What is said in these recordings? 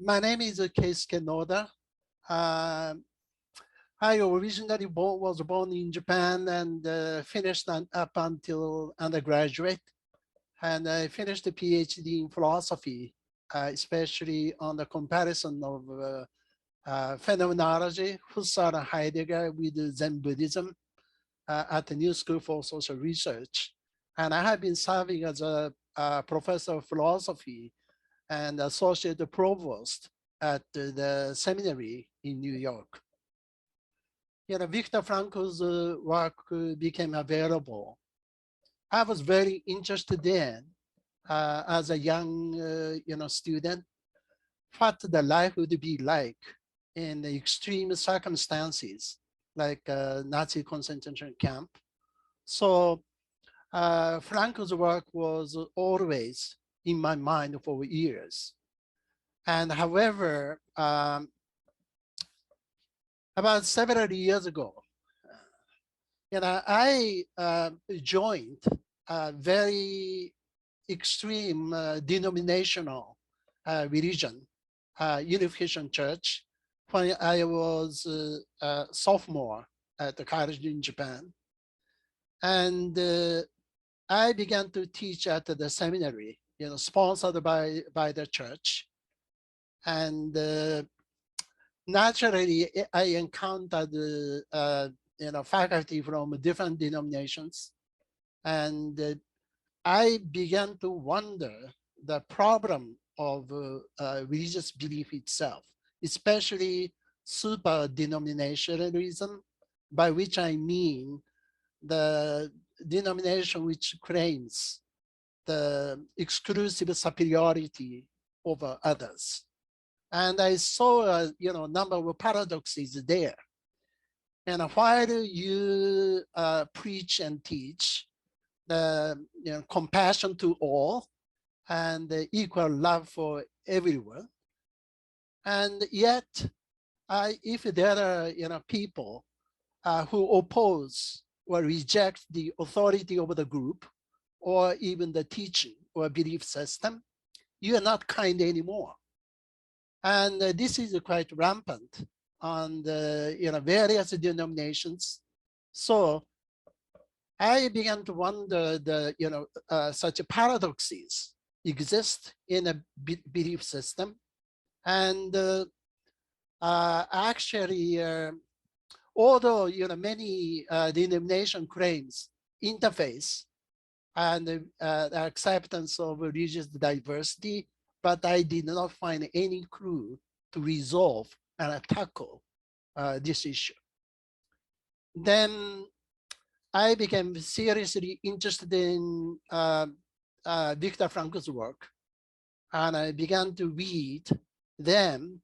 My name is Keisuke Noda. Uh, I originally was born in Japan and finished up until undergraduate. And I finished a PhD in philosophy, especially on the comparison of phenomenology, Husserl and Heidegger with Zen Buddhism at the New School for Social Research. And I have been serving as a professor of philosophy and associate provost at the seminary in New York. Viktor Frankl's work became available. I was very interested then as a young, student, what the life would be like in the extreme circumstances, like Nazi concentration camp. So Frankl's work was always in my mind for years. And however, about several years ago, I joined a very extreme denominational religion, Unification Church, when I was a sophomore at the college in Japan. And I began to teach at the seminary, sponsored by the church. And naturally, I encountered faculty from different denominations, and I began to wonder the problem of religious belief itself, especially super denominationalism, by which I mean the denomination which claims the exclusive superiority over others. And I saw a number of paradoxes there. And while you preach and teach the compassion to all and the equal love for everyone, and yet if there are people who oppose or reject the authority of the group or even the teaching or belief system, you are not kind anymore. And this is quite rampant on the various denominations. So I began to wonder such paradoxes exist in a belief system. And actually, although many denomination claims interface and acceptance of religious diversity, but I did not find any clue to resolve and tackle this issue. Then I became seriously interested in Viktor Frankl's work, and I began to read them.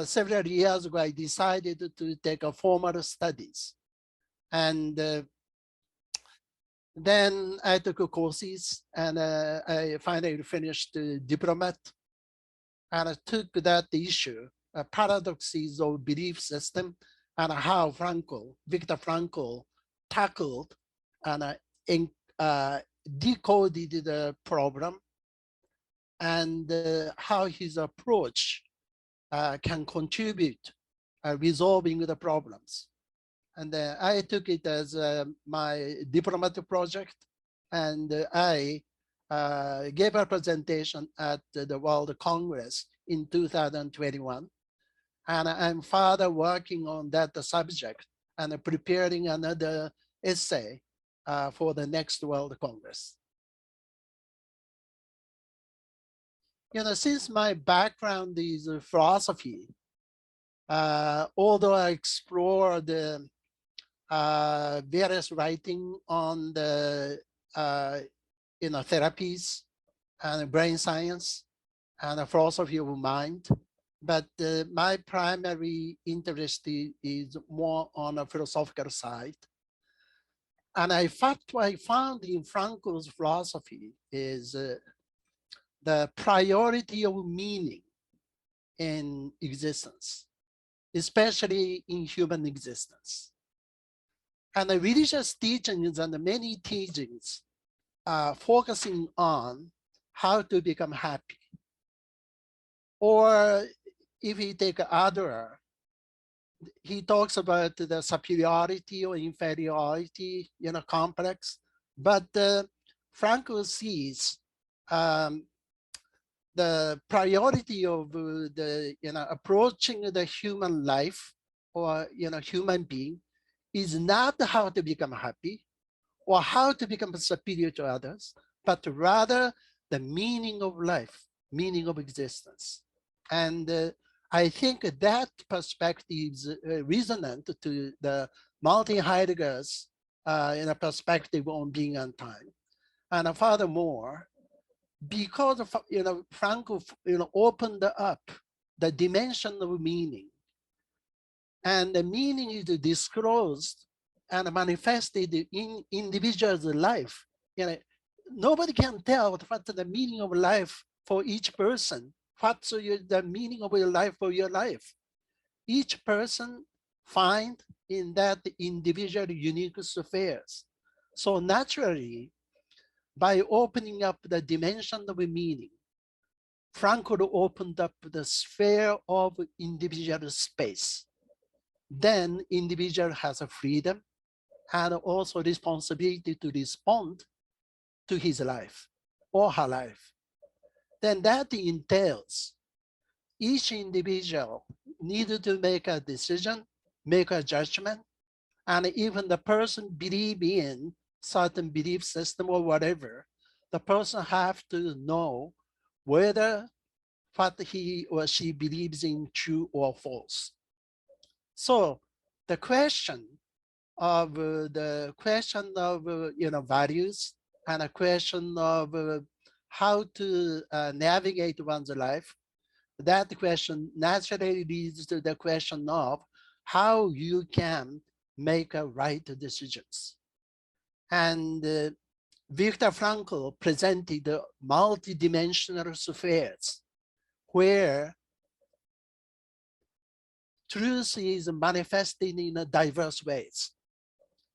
Several years ago, I decided to take a formal studies. And then I took courses, and I finally finished diplomat. And I took that issue, paradoxes of belief system, and how Viktor Frankl tackled and decoded the problem, and how his approach can contribute resolving the problems. And I took it as my diplomatic project, and I gave a presentation at the World Congress in 2021. And I'm further working on that subject and preparing another essay for the next World Congress. Since my background is philosophy, although I explore the various writing on the therapies and brain science and philosophy of mind, but my primary interest is more on a philosophical side. And what I found in Frankl's philosophy is the priority of meaning in existence, especially in human existence. And the religious teachings and the many teachings are focusing on how to become happy, or if we take Adler, he talks about the superiority or inferiority, complex, but Franco sees um, the priority of the approaching the human life or human being is not how to become happy or how to become superior to others, but rather the meaning of life, meaning of existence. And I think that perspective is resonant to the Martin Heidegger's perspective on being and time. And furthermore, because of, Franco opened up the dimension of meaning, and the meaning is disclosed and manifested in individual's life. Nobody can tell what's the meaning of life for each person. What's the meaning of your life for your life? Each person find in that individual unique spheres. So naturally, by opening up the dimension of meaning, Frankl opened up the sphere of individual space. Then individual has a freedom and also responsibility to respond to his life or her life. Then that entails each individual needed to make a decision, make a judgment, and even the person believe in certain belief system or whatever, the person have to know whether what he or she believes in true or false. So the question of values and a question of how to navigate one's life, that question naturally leads to the question of how you can make a right decisions. And Viktor Frankl presented the multidimensional spheres where truth is manifested in diverse ways,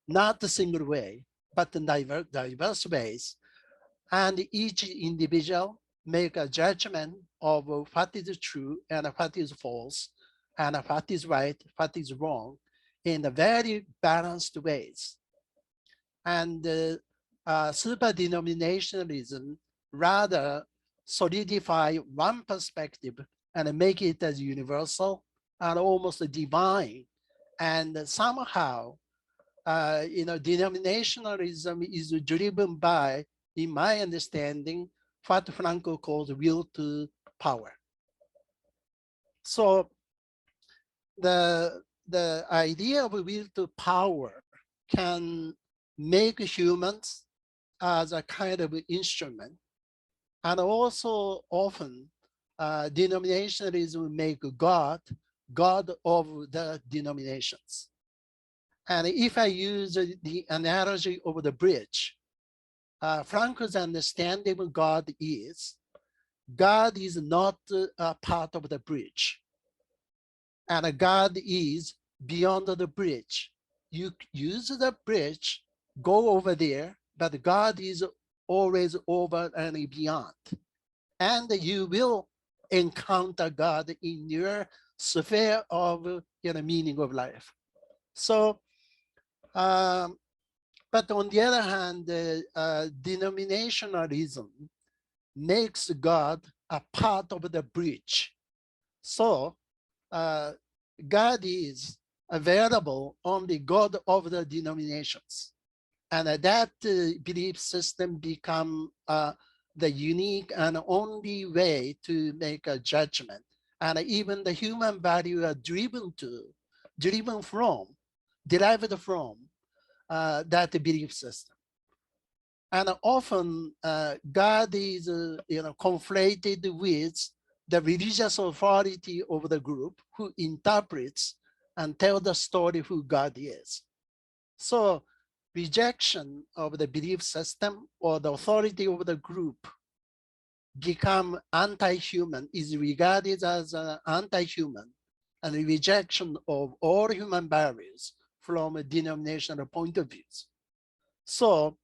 not a single way, but in diverse ways. And each individual make a judgment of what is true and what is false, and what is right, what is wrong, in a very balanced ways. And superdenominationalism rather solidify one perspective and make it as universal and almost divine. And somehow, denominationalism is driven by, in my understanding, what Franco calls will to power. So the idea of will to power can make humans as a kind of instrument, and also often denominationalism make God of the denominations. And if I use the analogy of the bridge, Franco's understanding of God is not a part of the bridge, and God is beyond the bridge. You use the bridge, go over there, but God is always over and beyond. And you will encounter God in your sphere of meaning of life. So, but on the other hand, denominationalism makes God a part of the bridge. So God is available only God of the denominations. And that belief system become the unique and only way to make a judgment. And even the human value are driven from, derived from that belief system. And often God is conflated with the religious authority of the group who interprets and tell the story who God is. So rejection of the belief system or the authority of the group become anti-human, is regarded as anti-human, and rejection of all human values from a denominational point of view. So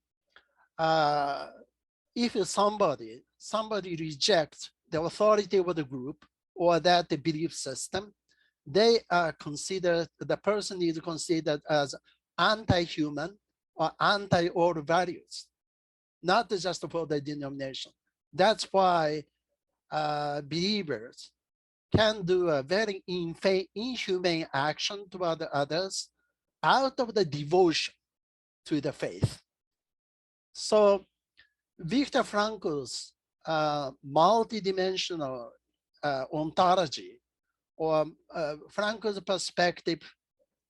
if somebody rejects the authority of the group or that belief system, they are considered, the person is considered as anti-human or anti-all values, not just for the denomination. That's why believers can do a very inhumane action toward others out of the devotion to the faith. So Viktor Frankl's multidimensional ontology, or Frankl's perspective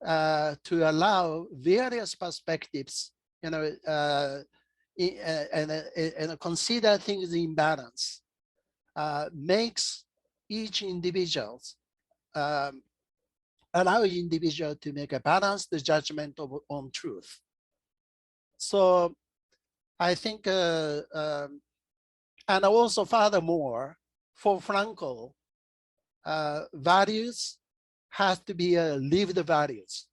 to allow various perspectives, you know, and consider things in balance, makes each individual, allow individual to make a balanced judgment on truth. So I think, and also furthermore, for Frankl, values has to be lived values.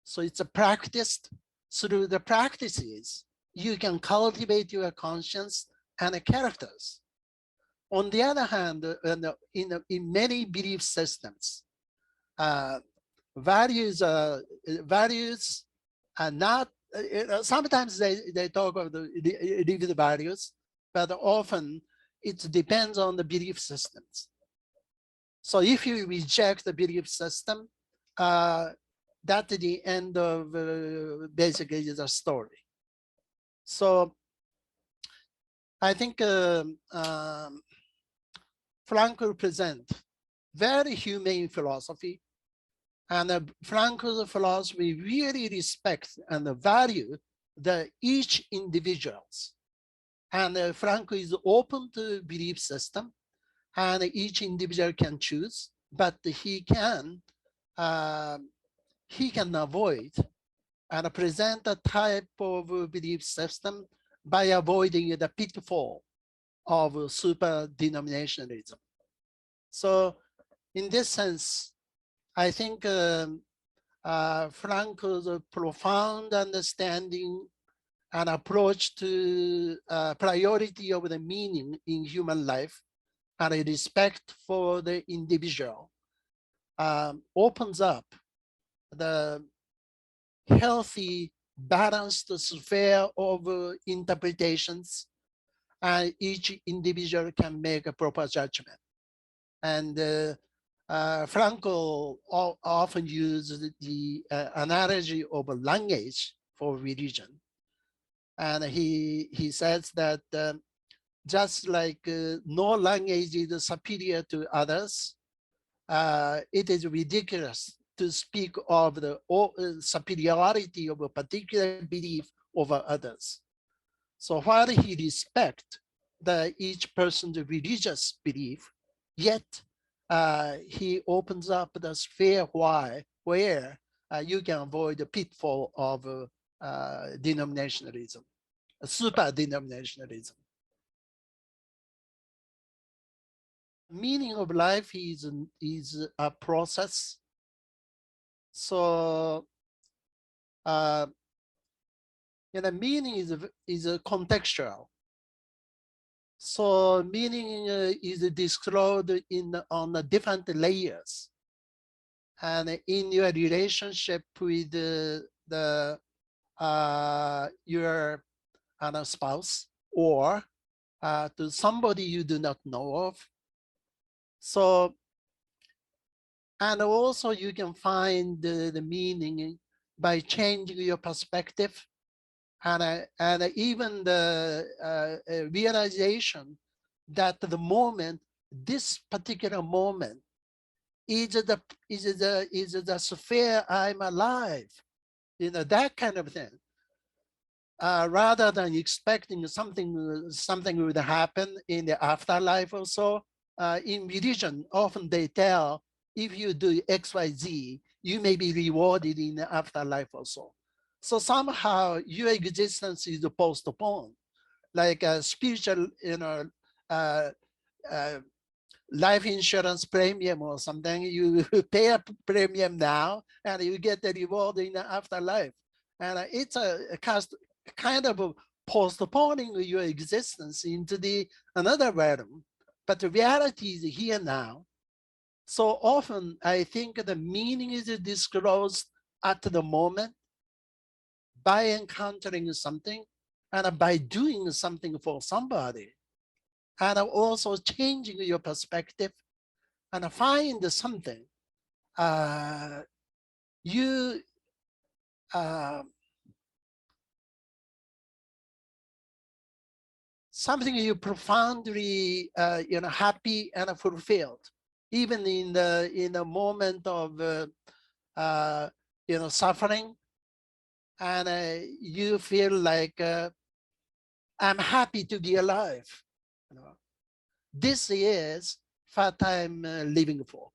So it's a practiced. Through the practices, you can cultivate your conscience and characters. On the other hand, in many belief systems, values are not, sometimes they talk of the lived values, but often it depends on the belief systems. So if you reject the belief system, that's the end of basically the story. So I think Frankl present very humane philosophy, and Frankl's philosophy really respects and value each individuals. And Frankl is open to belief system, and each individual can choose, but he can avoid and present a type of belief system by avoiding the pitfall of super denominationalism. So in this sense, I think Frankl's profound understanding and approach to priority of the meaning in human life and a respect for the individual opens up the healthy, balanced sphere of interpretations, and each individual can make a proper judgment. And Frankl often uses the analogy of a language for religion. And he says that just like no language is superior to others, it is ridiculous to speak of the superiority of a particular belief over others. So while he respects each person's religious belief, yet he opens up the sphere where you can avoid the pitfall of denominationalism, super denominationalism. Meaning of life is a process. So meaning is contextual. So meaning is disclosed on the different layers, and in your relationship with your spouse, or to somebody you do not know of. So, and also you can find the meaning by changing your perspective, and even the realization that this particular moment is the sphere I'm alive, that kind of thing. Rather than expecting something would happen in the afterlife or so, in religion, often they tell, if you do X, Y, Z, you may be rewarded in the afterlife also. So somehow your existence is postponed, like a spiritual, life insurance premium or something. You pay a premium now, and you get the reward in the afterlife. And it's a kind of postponing your existence into another realm. But the reality is here now, So often, I think the meaning is disclosed at the moment by encountering something and by doing something for somebody, and also changing your perspective and find something uh, you uh, something you profoundly happy and fulfilled, even in the moment of uh, suffering, and you feel like I'm happy to be alive. You know, this is what I'm living for.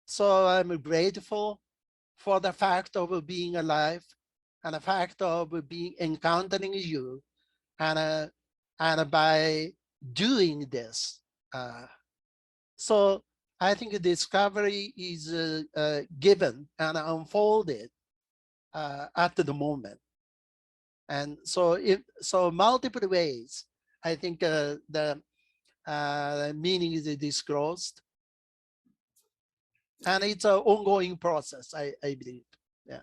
So I'm grateful for the fact of being alive and the fact of being encountering you, and by doing this. Uh, so I think discovery is given and unfolded at the moment. And so multiple ways, I think the meaning is disclosed, and it's an ongoing process, I believe. Yeah.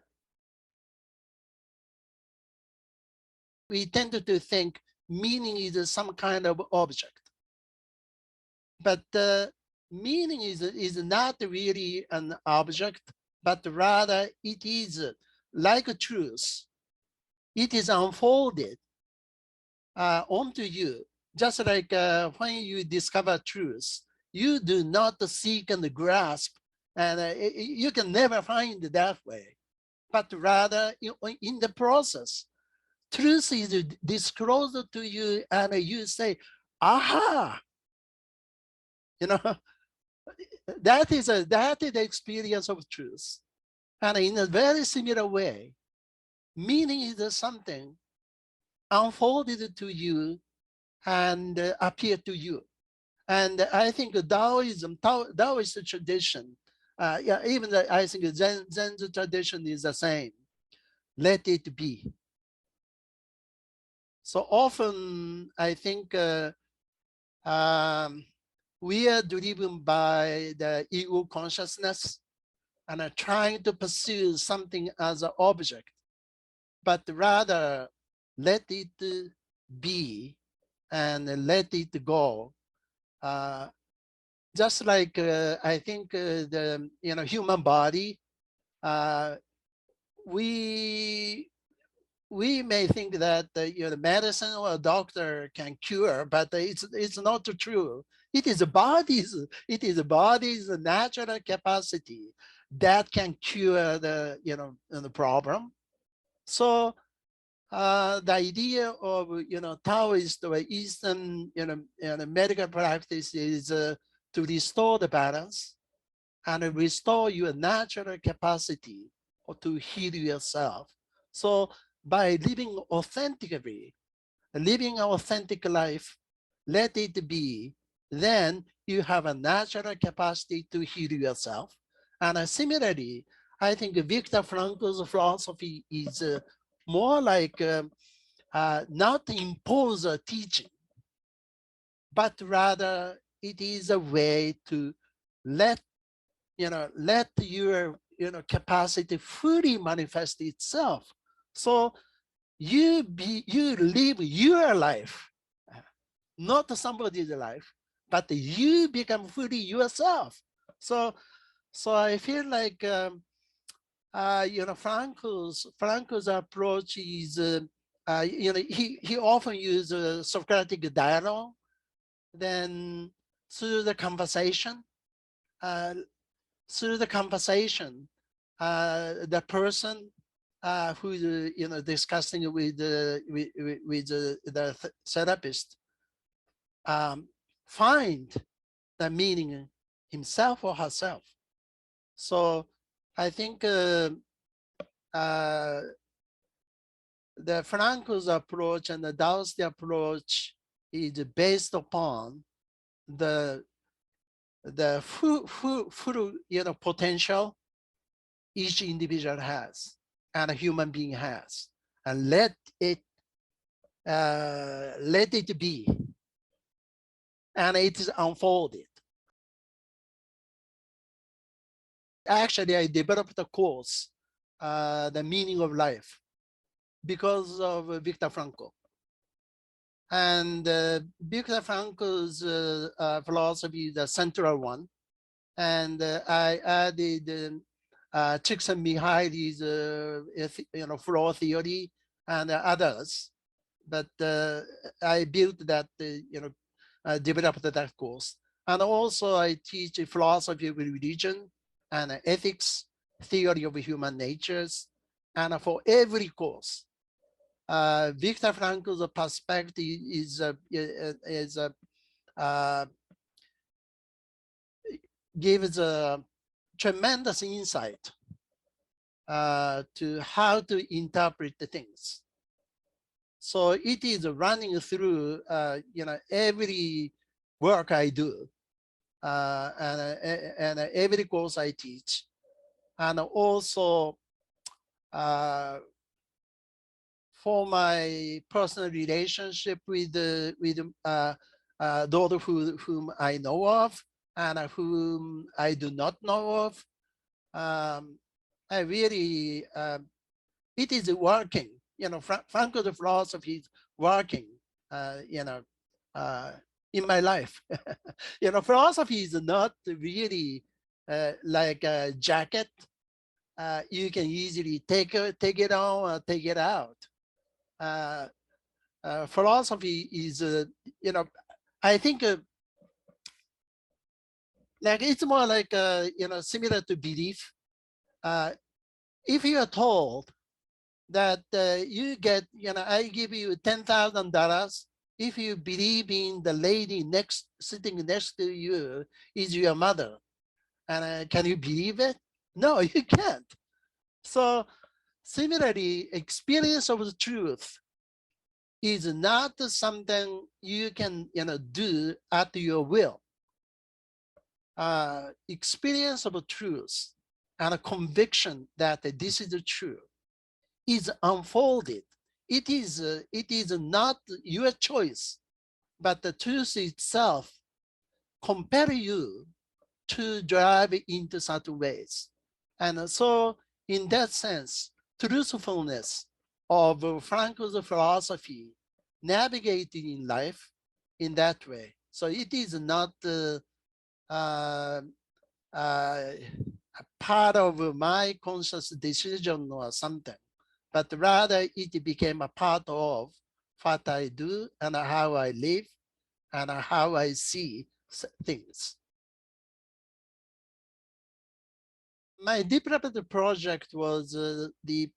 We tend to think meaning is some kind of object, but meaning is not really an object, but rather it is like a truth. It is unfolded onto you, just like when you discover truth, you do not seek and grasp, and you can never find it that way, but rather in the process, truth is disclosed to you, and you say, aha, you know, that is the experience of truth. And in a very similar way, meaning is something unfolded to you and appear to you. And I think Taoist tradition, yeah, even I think Zen tradition is the same. Let it be. So often, I think we are driven by the ego consciousness and are trying to pursue something as an object, but rather let it be and let it go. Uh, just like I think the human body, uh, we we may think that the medicine or a doctor can cure, but it's not true. It is the body's natural capacity that can cure the problem. So the idea of Taoist or Eastern medical practice is to restore the balance and restore your natural capacity to heal yourself. So by living authentically, living an authentic life, let it be, then you have a natural capacity to heal yourself. And similarly, I think Viktor Frankl's philosophy is more like not impose a teaching, but rather it is a way to let let your capacity fully manifest itself. So you live your life, not somebody's life, but you become fully yourself. So I feel like Franco's approach is he often uses Socratic dialogue, then through the conversation, uh, the person who's discussing with the therapist find the meaning himself or herself. So I think uh, the Franco's approach and the Taoist approach is based upon the full potential each individual has and a human being has, and let it be, and it is unfolded. Actually, I developed a course, The Meaning of Life, because of Viktor Frankl. And Viktor Frankl's philosophy is the central one. And I added Csikszentmihalyi's flow theory and others. But I built that, developed that course. And also I teach philosophy of religion and ethics, theory of human natures. And for every course, Viktor Frankl's perspective uh, gives a tremendous insight to how to interpret the things. So it is running through, every work I do, and every course I teach, and also for my personal relationship with those whom I know of and whom I do not know of. I really, it is working. Franco's philosophy is working. Uh, you know, uh, in my life. Philosophy is not really like a jacket. You can easily take it on or take it out. Uh, Philosophy is, I think like it's more like, similar to belief. Uh, if you are told that you get, I give you $10,000 if you believe in the lady sitting next to you is your mother, and can you believe it? No, you can't. So similarly, experience of the truth is not something you can, do at your will. Experience of truth and a conviction that this is true is unfolded. It is not your choice, but the truth itself compel you to drive into certain ways. And so in that sense, truthfulness of Frankl's philosophy navigating in life in that way. So it is not uh, a part of my conscious decision or something, but rather it became a part of what I do and how I live and how I see things. My development project was the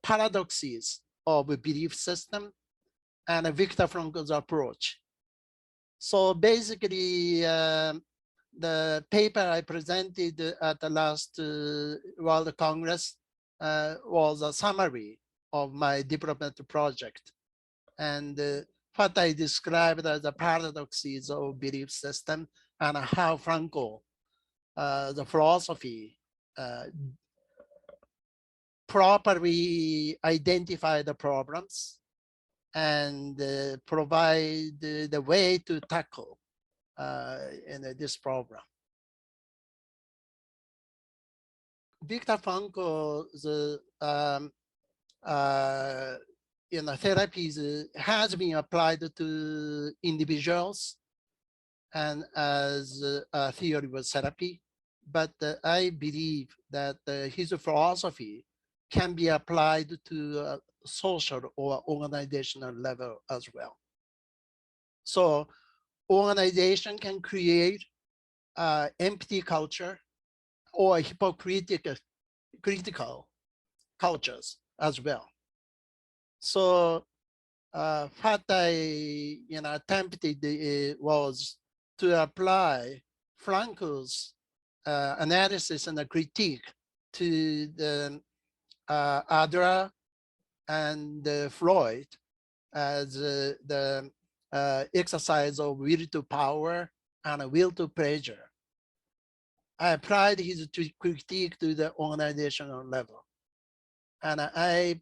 paradoxes of a belief system and Viktor Frankl's approach. So basically, the paper I presented at the last World Congress was a summary of my development project. And what I described as the paradoxes of belief system and how Frankl, the philosophy, uh, properly identify the problems and provide the way to tackle in this problem. Viktor Frankl's therapies has been applied to individuals and as a theory of therapy, but I believe that his philosophy can be applied to social or organizational level as well. So organization can create empty culture or critical cultures as well. So what I attempted was to apply Frankl's analysis and a critique to the Adler and Freud as the exercise of will to power and will to pleasure. I applied his critique to the organizational level. And I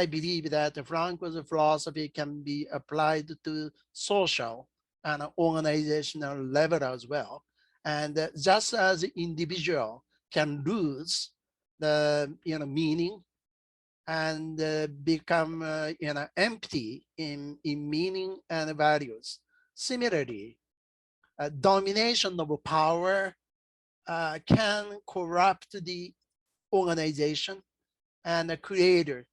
believe that Frankl's philosophy can be applied to social and organizational level as well. And just as individual can lose the meaning and become empty in meaning and values. Similarly, domination of power can corrupt the organization and create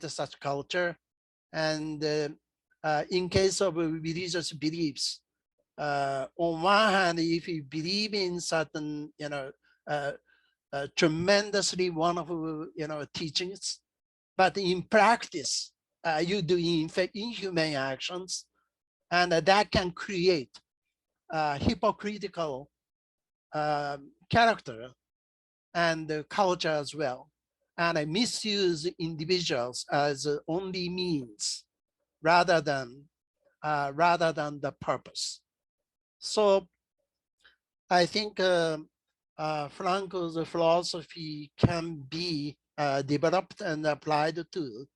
such culture. And in case of religious beliefs, on one hand, if you believe in certain, uh, tremendously wonderful, teachings, but in practice, you do in fact inhumane actions, and that can create hypocritical character and culture as well, and misuse individuals as only means rather than the purpose. So I think Franco's philosophy can be developed and applied to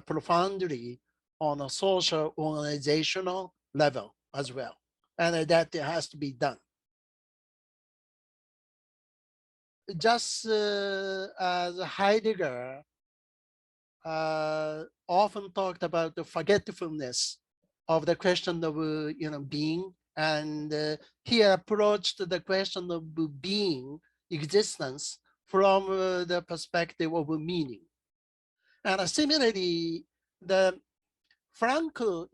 profoundly on a social organizational level as well. And that has to be done. Just as Heidegger often talked about the forgetfulness of the question of being, and he approached the question of being, existence, from the perspective of meaning. And similarly, the Frankl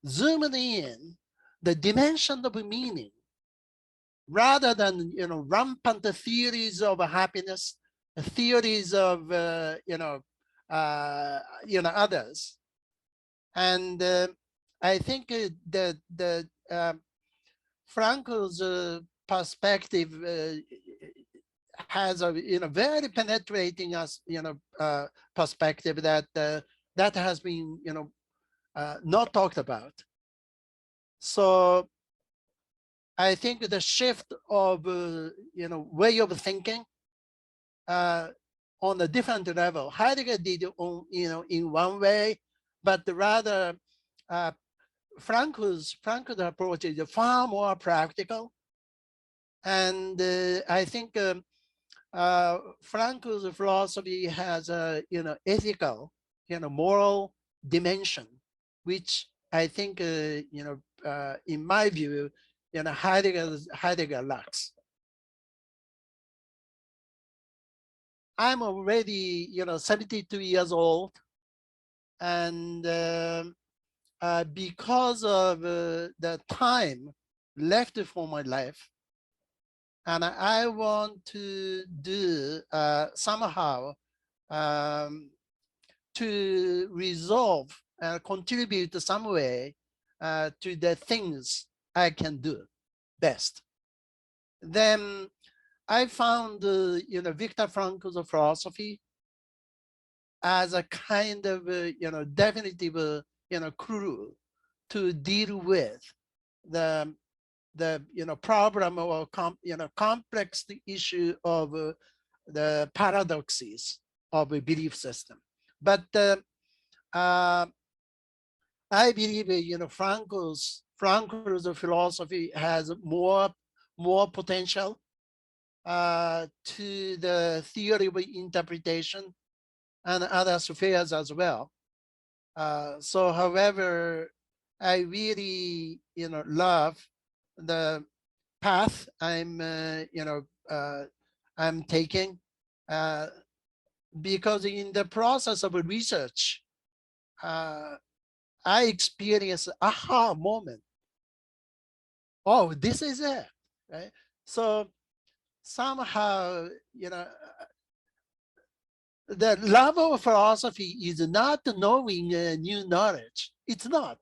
zoomed in the dimension of meaning rather than rampant theories of happiness, theories of others. And I think that Frankl's perspective has a very penetrating perspective that that has been not talked about. So I think the shift of way of thinking on a different level. Heidegger did on in one way, but rather Frankl's approach is far more practical, and I think Frankl's philosophy has a ethical, moral dimension, which I think in my view, Heidegger lacks. I'm already 72 years old, and because of the time left for my life, and I want to do somehow to resolve and contribute some way to the things I can do best. Then I found Viktor Frankl's philosophy as a kind of definitive clue to deal with the problem or complex issue of the paradoxes of a belief system. But I believe Frankl's philosophy has more potential to the theory of interpretation and other spheres as well. So, however, I really love the path I'm taking, because in the process of research, I experienced aha moment. Oh, this is it, right? So somehow, the love of philosophy is not knowing new knowledge. It's not.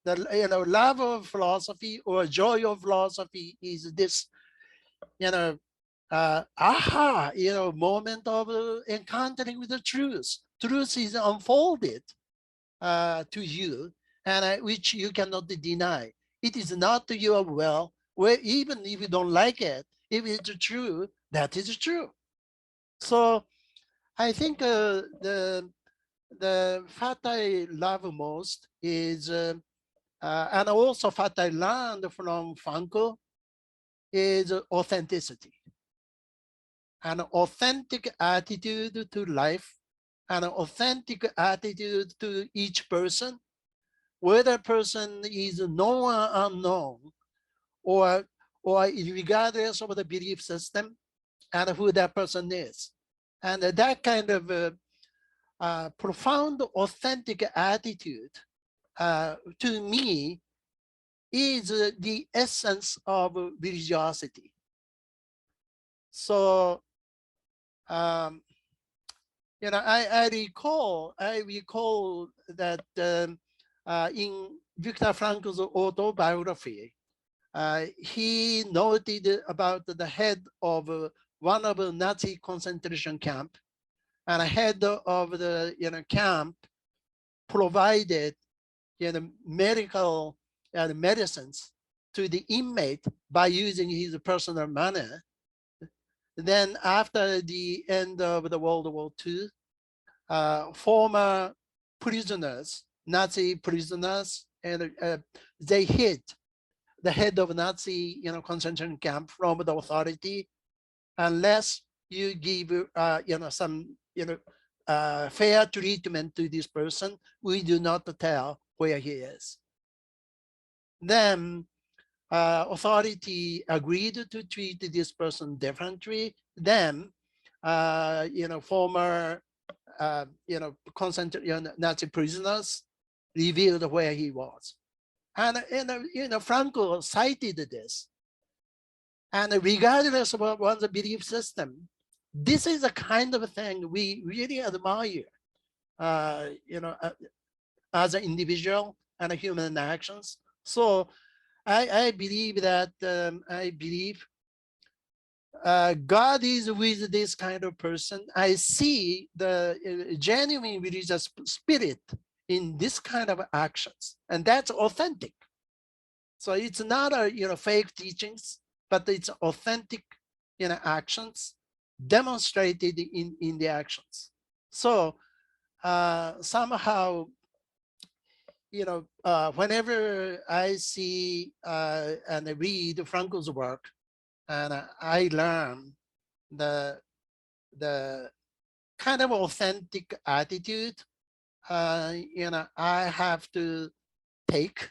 The love of philosophy or joy of philosophy is this, aha, moment of encountering with the truth. Truth is unfolded to you, and which you cannot deny. It is not to your will, where even if you don't like it, if it's true, that is true. So I think the what I love most is, and also what I learned from Franco is authenticity. An authentic attitude to life, an authentic attitude to each person, whether person is known or unknown, or regardless of the belief system and who that person is. And that kind of profound authentic attitude to me is the essence of religiosity. So I recall that in Viktor Frankl's autobiography, he noted about the head of one of the Nazi concentration camp, and a head of the camp provided medical medicines to the inmate by using his personal money. Then after the end of the World War II, former prisoners, Nazi prisoners, and they hid the head of Nazi concentration camp from the authority unless you give some fair treatment to this person. We do not tell where he is. Then authority agreed to treat this person differently. Then former Nazi prisoners revealed where he was. And Franco cited this. And regardless of one's belief system, this is a kind of thing we really admire, as an individual and a human actions. So I believe that God is with this kind of person. I see the genuine religious spirit in this kind of actions, and that's authentic. So it's not a fake teachings, but it's authentic actions demonstrated in the actions. So somehow whenever I see and I read Franco's work, and I learn the kind of authentic attitude I have to take,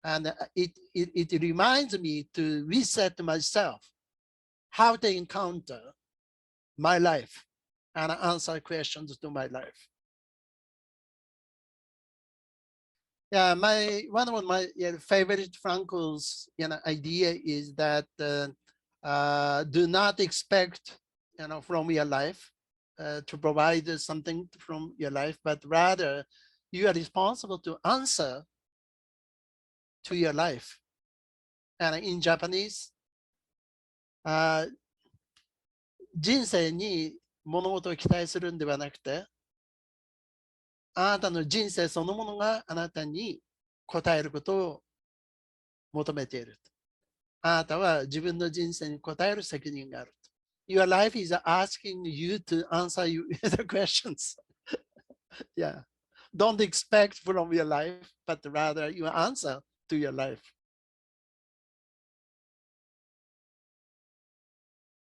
and it reminds me to reset myself, how to encounter my life and answer questions to my life. Yeah, one of my favorite Franco's idea is that do not expect from your life to provide something from your life, but rather you are responsible to answer to your life. And in Japanese, 人生に物事を期待するんではなくて、あなたの人生そのものがあなたに答えることを求めている。あなたは自分の人生に答える責任がある。Your life is asking you to answer the questions. Yeah. Don't expect from your life, but rather you answer to your life.